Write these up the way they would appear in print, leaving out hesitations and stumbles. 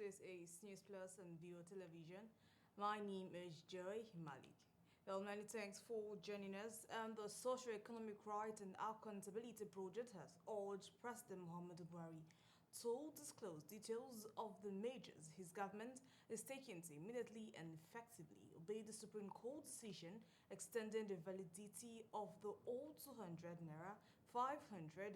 This is NEWSPLUS and Viewer Television. My name is Joy Malik. Well, many thanks for joining us. And the Socio-Economic Rights and Accountability Project has urged President Muhammadu Buhari to disclose details of the measures his government is taking to immediately and effectively obey the Supreme Court decision extending the validity of the old 200 naira, 500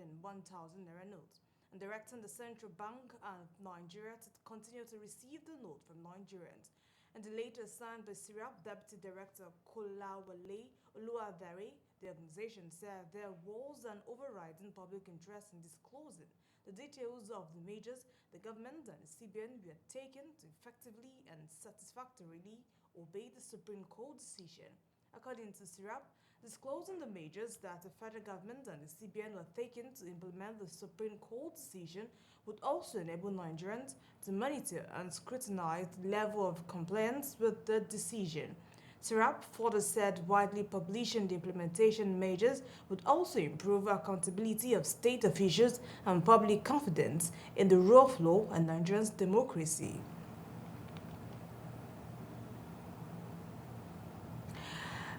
and 1000 naira notes and directing the Central Bank of Nigeria to continue to receive the note from Nigerians. And the latest signed by Syriac Deputy Director Kolawale Oluwadare, the organization said there was an overriding public interest in disclosing the details of the measures the government and the CBN were taken to effectively and satisfactorily obey the Supreme Court decision. According to Syriac, disclosing the measures that the federal government and the CBN were taking to implement the Supreme Court decision would also enable Nigerians to monitor and scrutinize the level of compliance with the decision. Serap further said widely publishing the implementation measures would also improve accountability of state officials and public confidence in the rule of law and Nigerians' democracy.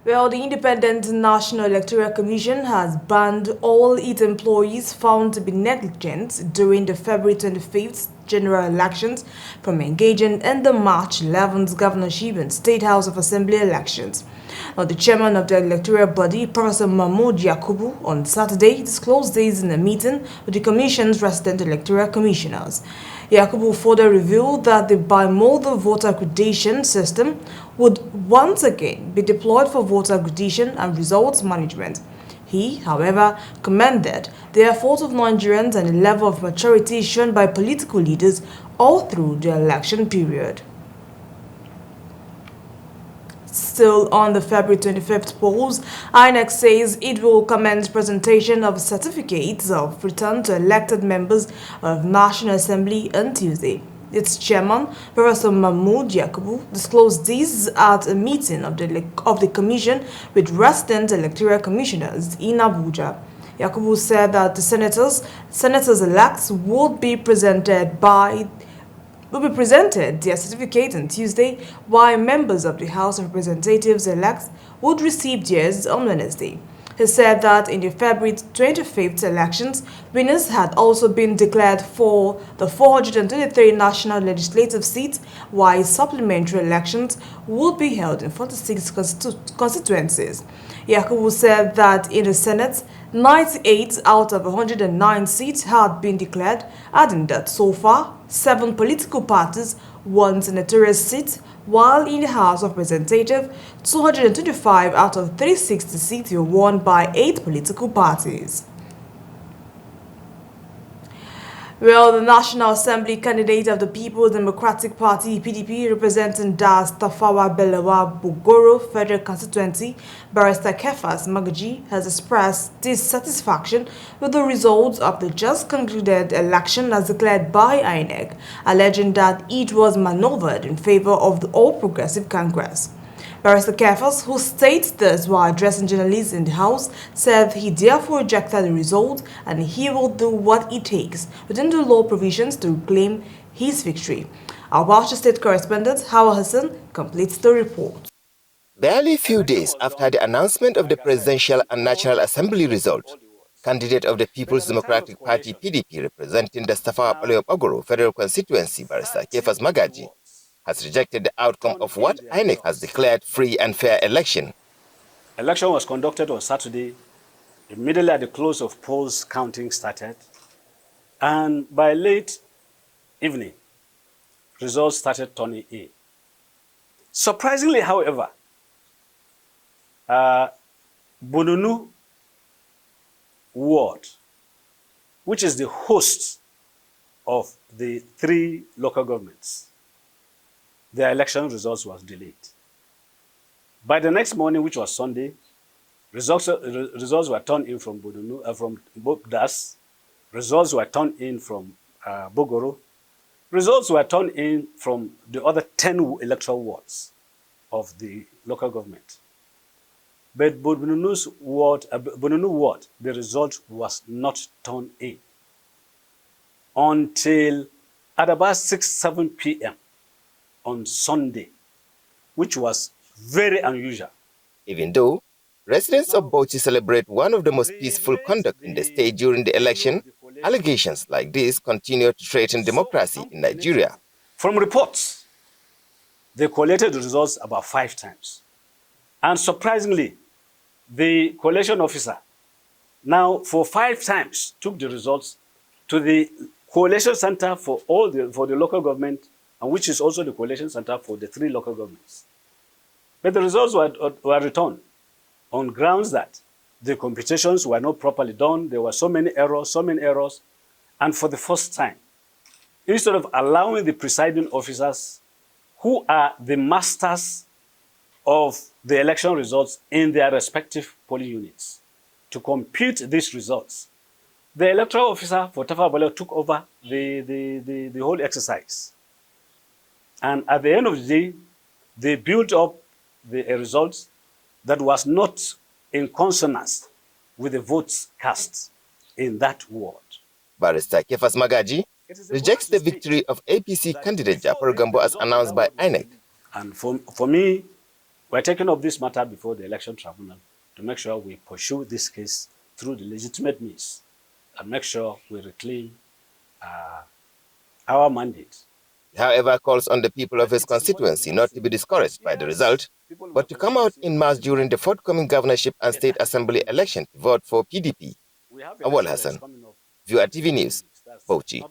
Well, the Independent National Electoral Commission has banned all its employees found to be negligent during the February 25th general elections from engaging in the March 11th governorship and State House of Assembly elections. Now, the chairman of the electoral body, Professor Mahmoud Yakubu, on Saturday disclosed this in a meeting with the Commission's resident electoral commissioners. Yakubu further revealed that the bimodal voter accreditation system would once again be deployed for voter accreditation and results management. He, however, commended the efforts of Nigerians and the level of maturity shown by political leaders all through the election period. Still on the February 25th polls, INEC says it will commence presentation of certificates of return to elected members of National Assembly on Tuesday. Its chairman, Professor Mahmoud Yakubu, disclosed this at a meeting of the commission with resident electoral commissioners in Abuja. Yakubu said that the senators-elects would be presented their certificate on Tuesday, while members of the House of Representatives-elect would receive theirs on Wednesday. He said that in the February 25th elections, winners had also been declared for the 423 national legislative seats, while supplementary elections would be held in 46 constituencies. Yakubu said that in the Senate, 98 out of 109 seats had been declared, adding that so far, 7 political parties won senatorial seats, while in the House of Representatives, 225 out of 360 seats were won by 8 political parties. Well, the National Assembly candidate of the People's Democratic Party, PDP, representing Das Tafawa Balewa Bogoro Federal Constituency, Barrister Kefas Magaji, has expressed dissatisfaction with the results of the just concluded election as declared by INEC, alleging that it was maneuvered in favor of the All Progressive Congress. Barrister Kefas, who states this while addressing journalists in the House, said he therefore rejected the result and he will do what it takes within the law provisions to reclaim his victory. Our Bauchi State correspondent, Hawa Hassan, completes the report. Barely few days after the announcement of the Presidential and National Assembly result, candidate of the People's Democratic Party PDP representing the Tafawa Balewa Bogoro Federal Constituency, Barrister Kefas Magaji, has rejected the outcome of what INEC has declared free and fair election. Election was conducted on Saturday. Immediately at the close of polls, counting started. And by late evening, results started turning in. Surprisingly, however, Bununu ward, which is the host of the 3 local governments, their election results was delayed. By the next morning, which was Sunday, results were turned in from Bununu, from Das. Results were turned in from Bogoro. Results were turned in from the other 10 electoral wards of the local government. But Bununu ward, the result was not turned in until at about 6, 7 p.m. on Sunday, which was very unusual. Even though residents of Bauchi celebrate one of the most peaceful conduct in the state during the election, allegations like this continue to threaten democracy in Nigeria. From reports, they collated the results about 5 times. And surprisingly, the collation officer now for 5 times took the results to the collation center for the local government, and which is also the collation center for the 3 local governments. But the results were returned on grounds that the computations were not properly done. There were so many errors, and for the first time, instead of allowing the presiding officers, who are the masters of the election results in their respective polling units, to compute these results, the electoral officer for Tafawa Balewa took over the whole exercise. And at the end of the day, they built up the results that was not in consonance with the votes cast in that ward. Barrister Kefas Magaji rejects the victory of APC candidate Jafar Gambo as announced by INEC. And for me, we're taking up this matter before the election tribunal to make sure we pursue this case through the legitimate means and make sure we reclaim our mandate. However, calls on the people of his constituency not to be discouraged by the result, but to come out in mass during the forthcoming governorship and state assembly election to vote for PDP. Awal Hassan, Viewer TV News, Bauchi.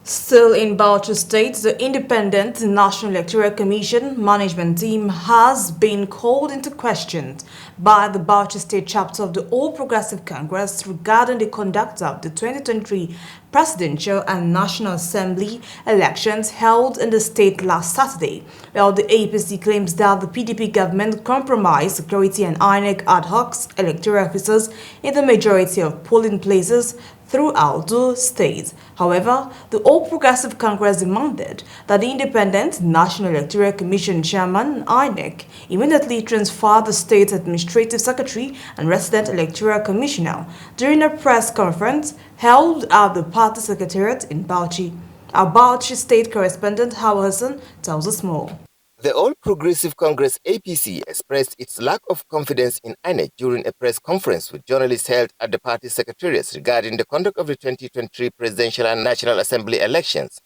Still in Bauchi State, the Independent National Electoral Commission management team has been called into question by the Bauchi State chapter of the All Progressive Congress regarding the conduct of the 2023 Presidential and National Assembly elections held in the state last Saturday. Well, the APC claims that the PDP government compromised security and INEC ad hoc electoral officers in the majority of polling places throughout the state. However, the All Progressive Congress demanded that the Independent National Electoral Commission chairman, INEC, immediately transfer the state administrative secretary and resident electoral commissioner during a press conference held at the party secretariat in Bauchi. Our Bauchi state correspondent Howard Hassan tells us more. The All Progressive Congress APC expressed its lack of confidence in INEC during a press conference with journalists held at the party secretariats regarding the conduct of the 2023 Presidential and National Assembly elections.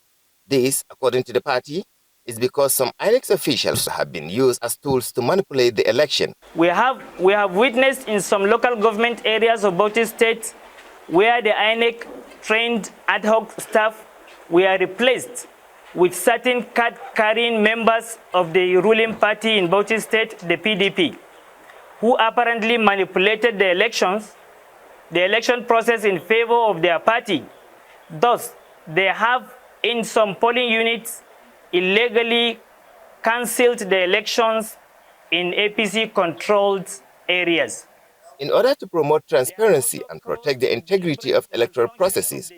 This, according to the party, is because some INEC officials have been used as tools to manipulate the election. We have witnessed in some local government areas of Bauchi State where the INEC trained ad hoc staff were replaced with certain card-carrying members of the ruling party in Bauchi State, the PDP, who apparently manipulated the election process in favor of their party. Thus, they have, in some polling units, illegally cancelled the elections in APC-controlled areas. In order to promote transparency and protect the integrity of electoral processes,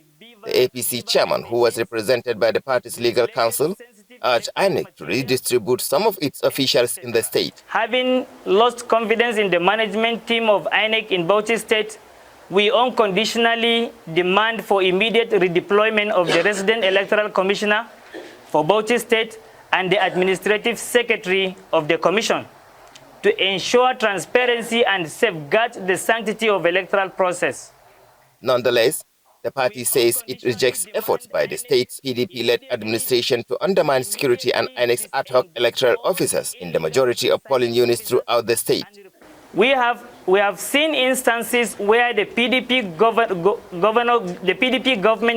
the APC chairman, who was represented by the party's legal counsel, urged INEC to redistribute some of its officials in the state. Having lost confidence in the management team of INEC in Bauchi State, we unconditionally demand for immediate redeployment of the resident electoral commissioner for Bauchi State and the administrative secretary of the commission to ensure transparency and safeguard the sanctity of electoral process. Nonetheless, the party says it rejects efforts by the state's PDP-led administration to undermine security and INEC's ad hoc electoral officers in the majority of polling units throughout the state. We have seen instances where the PDP government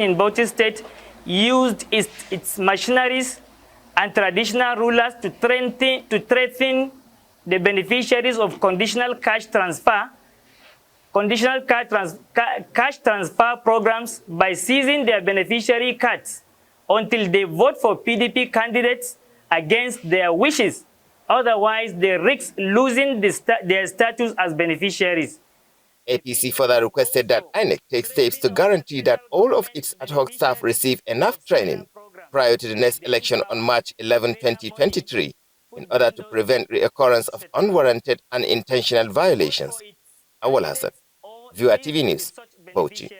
in Bauchi State used its machineries and traditional rulers to threaten the beneficiaries of conditional cash transfer programs by seizing their beneficiary cards until they vote for PDP candidates against their wishes. Otherwise, they risk losing their status as beneficiaries. APC further requested that INEC take steps to guarantee that all of its ad hoc staff receive enough training prior to the next election on March 11, 2023, in order to prevent reoccurrence of unwarranted and intentional violations. Awal Hassan, Viewer TV News, Bauchi.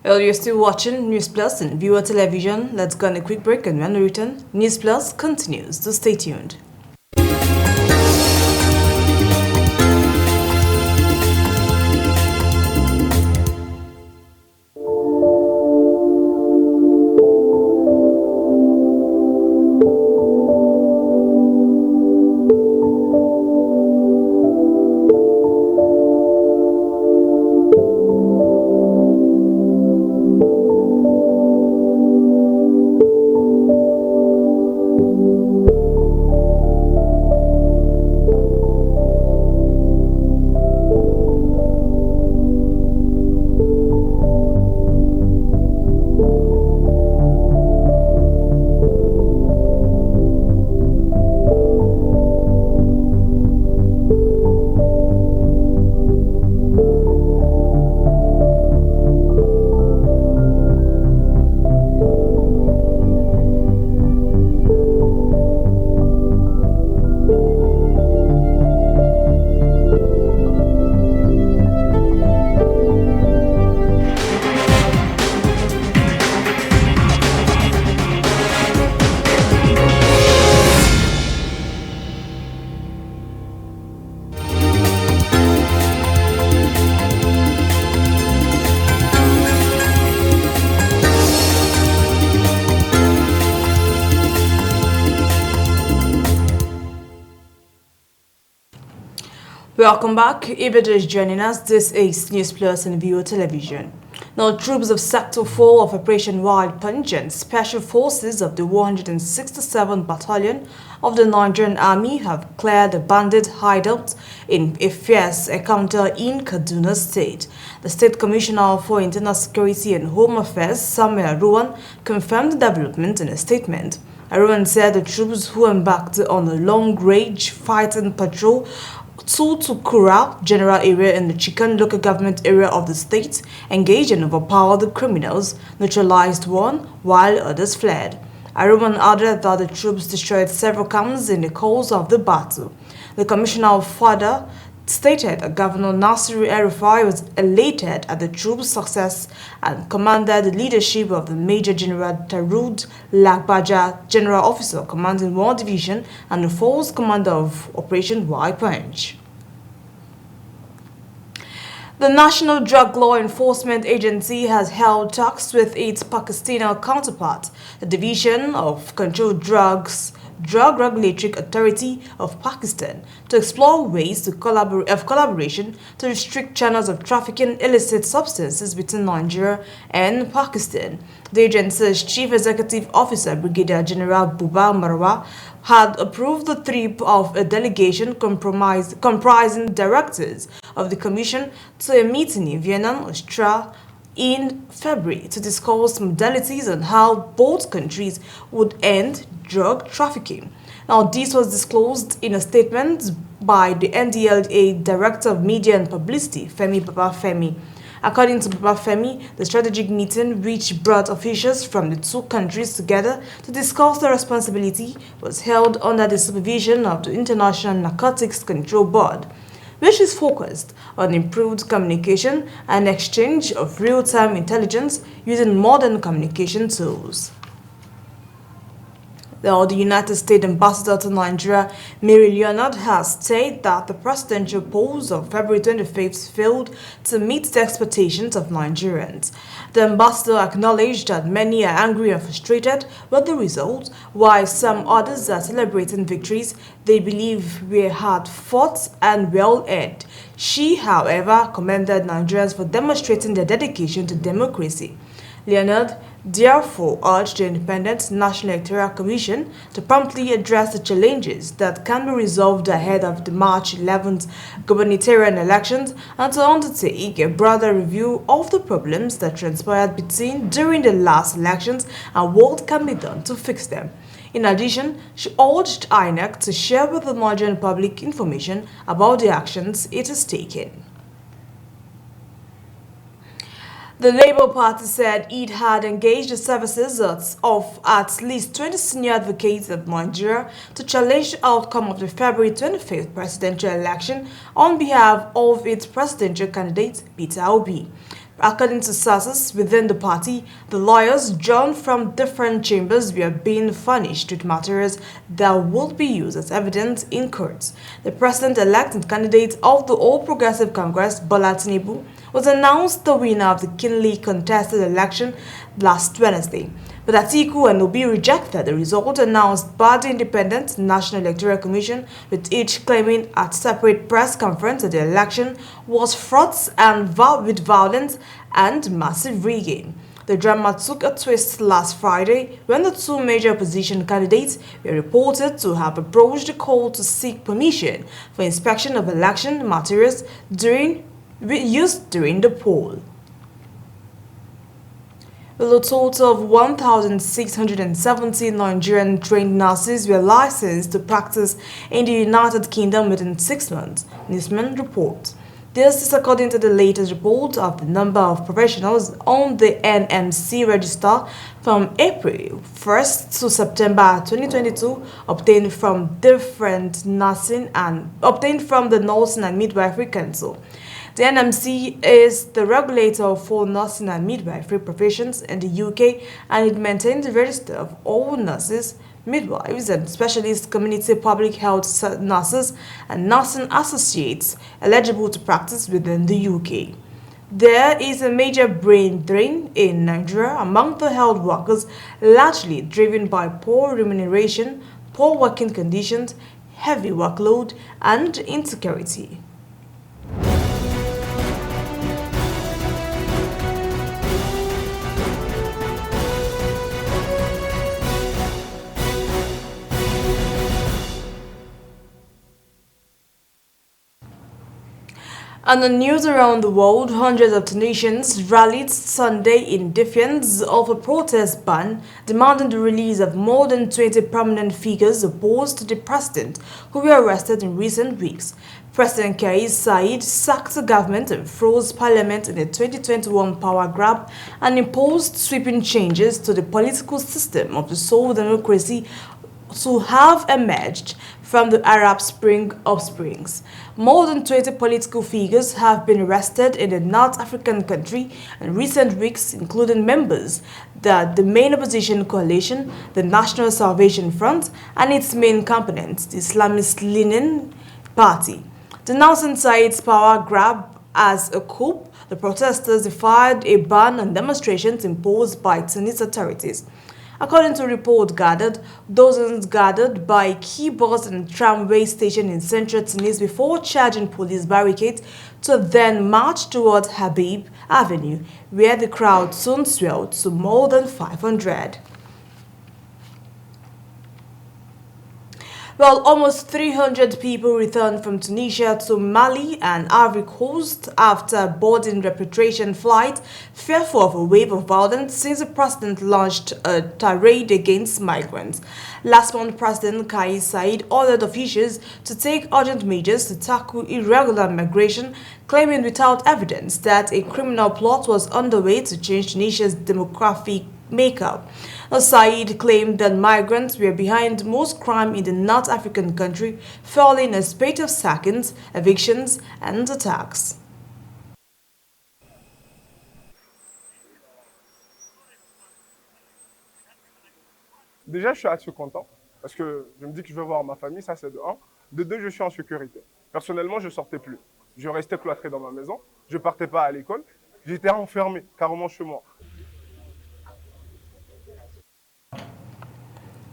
Well, you're still watching News Plus and Viewer Television. Let's go on a quick break, and when we return, News Plus continues. So stay tuned. Welcome back. If it is joining us, this is News Plus and Viewer Television. Now, troops of Sector 4 of Operation Wild Punch and Special Forces of the 167th Battalion of the Nigerian Army have cleared a bandit hideout in a fierce encounter in Kaduna State. The State Commissioner for Internal Security and Home Affairs, Samuel Aruwan, confirmed the development in a statement. Aruwan said the troops who embarked on a long-range fighting patrol to Kura general area in the Chicken local government area of the state, engaged and overpowered the criminals, neutralized one, while others fled. Aruman added that the troops destroyed several camps in the course of the battle. The commissioner further stated that Governor Nasiru El-Rufai was elated at the troops' success and commanded the leadership of the Major General Tarud Lagbaja, General Officer commanding 1 Division and the Force Commander of Operation Wild Punch. The National Drug Law Enforcement Agency has held talks with its Pakistani counterpart, the Division of Controlled Drugs Drug Regulatory Authority of Pakistan, to explore ways of collaboration to restrict channels of trafficking illicit substances between Nigeria and Pakistan. The agency's Chief Executive Officer, Brigadier General Buba Marwa, had approved the trip of a delegation comprising directors of the Commission to a meeting in Vienna, Austria, in February to discuss modalities on how both countries would end drug trafficking. Now, this was disclosed in a statement by the NDLA Director of Media and Publicity, Femi Babafemi. According to Babafemi, the strategic meeting, which brought officials from the two countries together to discuss their responsibility, was held under the supervision of the International Narcotics Control Board, which is focused on improved communication and exchange of real-time intelligence using modern communication tools. The United States Ambassador to Nigeria, Mary Leonard, has stated that the presidential polls of February 25th failed to meet the expectations of Nigerians. The ambassador acknowledged that many are angry and frustrated with the result, while some others are celebrating victories they believe were hard fought and well earned. She, however, commended Nigerians for demonstrating their dedication to democracy. Leonard therefore urged the Independent National Electoral Commission to promptly address the challenges that can be resolved ahead of the March 11th gubernatorial elections and to undertake a broader review of the problems that transpired during the last elections and what can be done to fix them. In addition, she urged INEC to share with the Nigerian public information about the actions it is taking. The Labour Party said it had engaged the services of at least 20 senior advocates of Nigeria to challenge the outcome of the February 25th presidential election on behalf of its presidential candidate, Peter Obi. According to sources within the party, the lawyers drawn from different chambers were being furnished with materials that would be used as evidence in court. The president-elect and candidate of the All Progressive Congress, Bola Tinubu, was announced the winner of the keenly contested election last Wednesday. But Atiku and Obi rejected the result announced by the Independent National Electoral Commission, with each claiming at separate press conference that the election was fraught and with violence and massive rigging. The drama took a twist last Friday when the two major opposition candidates were reported to have approached the court to seek permission for inspection of election materials used during the poll. Well, a total of 1,670 Nigerian trained nurses were licensed to practice in the United Kingdom within 6 months, Newsman reports. This is according to the latest report of the number of professionals on the NMC register from April 1st to September 2022, obtained from the Nursing and Midwifery Council. The NMC is the regulator for nursing and midwifery professions in the UK, and it maintains the register of all nurses, midwives, and specialist community public health nurses and nursing associates eligible to practice within the UK. There is a major brain drain in Nigeria among the health workers, largely driven by poor remuneration, poor working conditions, heavy workload, and insecurity. And the news around the world, hundreds of Tunisians rallied Sunday in defiance of a protest ban demanding the release of more than 20 prominent figures opposed to the president who were arrested in recent weeks. President Kais Saied sacked the government and froze parliament in the 2021 power grab and imposed sweeping changes to the political system of the sole democracy to have emerged from the Arab Spring offsprings. More than 20 political figures have been arrested in the North African country in recent weeks, including members of the main opposition coalition, the National Salvation Front, and its main component, the Islamist-leaning party. Denouncing Said's power grab as a coup, the protesters defied a ban on demonstrations imposed by Tunisian authorities. According to a report gathered, dozens gathered by key bus and tramway station in central Tunis before charging police barricades to then march towards Habib Avenue, where the crowd soon swelled to more than 500. Well, almost 300 people returned from Tunisia to Mali and Ivory Coast after boarding repatriation flight, fearful of a wave of violence since the president launched a tirade against migrants. Last month, President Kais Saied ordered officials to take urgent measures to tackle irregular migration, claiming without evidence that a criminal plot was underway to change Tunisia's demographic makeup. Said claimed that migrants were behind most crime in the North African country, fueling a spate of sackings, evictions, and attacks. Déjà, je suis assez content parce que je me dis que je vais voir ma famille, ça c'est de un. De deux, je suis en sécurité. Personnellement, je ne sortais plus. Je restais cloîtré dans ma maison, je ne partais pas à l'école, j'étais enfermé carrément chez moi.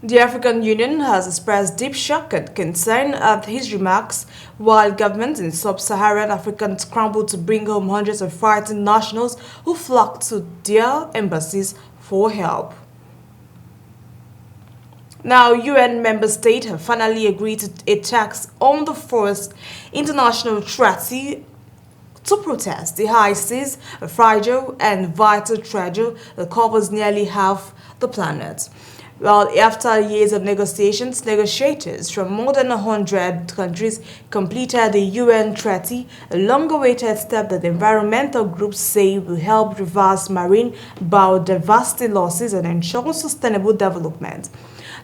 The African Union has expressed deep shock and concern at his remarks, while governments in sub-Saharan Africa scramble to bring home hundreds of frightened nationals who flock to their embassies for help. Now, UN member states have finally agreed to a tax on the first international treaty to protest the high seas, a fragile and vital treasure that covers nearly half the planet. Well, after years of negotiations, negotiators from more than 100 countries completed the UN treaty, a long-awaited step that environmental groups say will help reverse marine biodiversity losses and ensure sustainable development.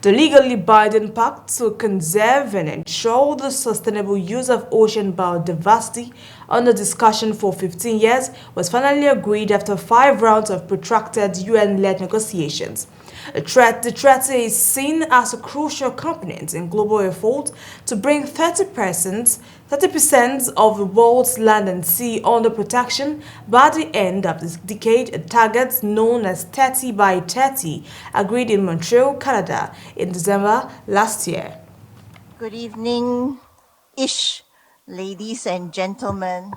The legally binding pact to conserve and ensure the sustainable use of ocean biodiversity, under discussion for 15 years, was finally agreed after 5 rounds of protracted UN-led negotiations. The treaty is seen as a crucial component in global efforts to bring 30% of the world's land and sea under protection by the end of this decade, a target known as 30 by 30, agreed in Montreal, Canada in December last year. Good evening-ish, ladies and gentlemen.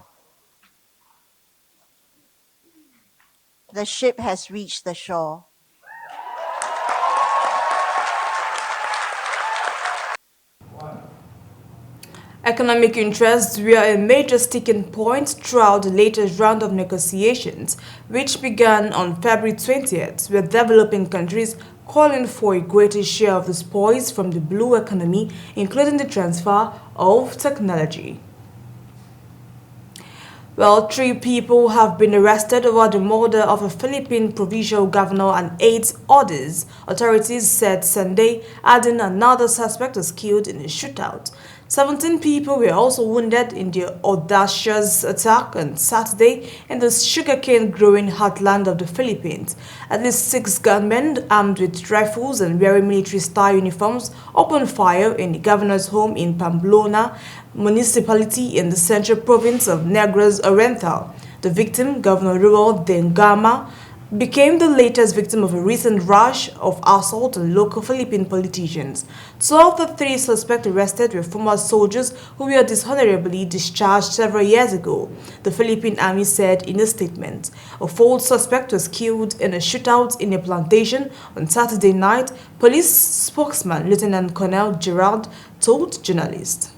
The ship has reached the shore. Economic interests were a major sticking point throughout the latest round of negotiations, which began on February 20th, with developing countries calling for a greater share of the spoils from the blue economy, including the transfer of technology. Well, 3 people have been arrested over the murder of a Philippine provincial governor and 8 others, authorities said Sunday, adding another suspect was killed in a shootout. 17 people were also wounded in the audacious attack on Saturday in the sugarcane-growing heartland of the Philippines. At least 6 gunmen armed with rifles and wearing military-style uniforms opened fire in the governor's home in Pamplona municipality in the central province of Negros Oriental. The victim, Governor Ruel Dengama, became the latest victim of a recent rush of assault on local Philippine politicians. 2 of the 3 suspects arrested were former soldiers who were dishonorably discharged several years ago, the Philippine Army said in a statement. A 4th suspect was killed in a shootout in a plantation on Saturday night, police spokesman Lieutenant Colonel Gerald told journalists.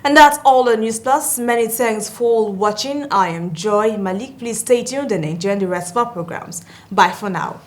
And that's all on NEWSPLUS. Many thanks for watching. I am Joy Malik. Please stay tuned and enjoy the rest of our programs. Bye for now.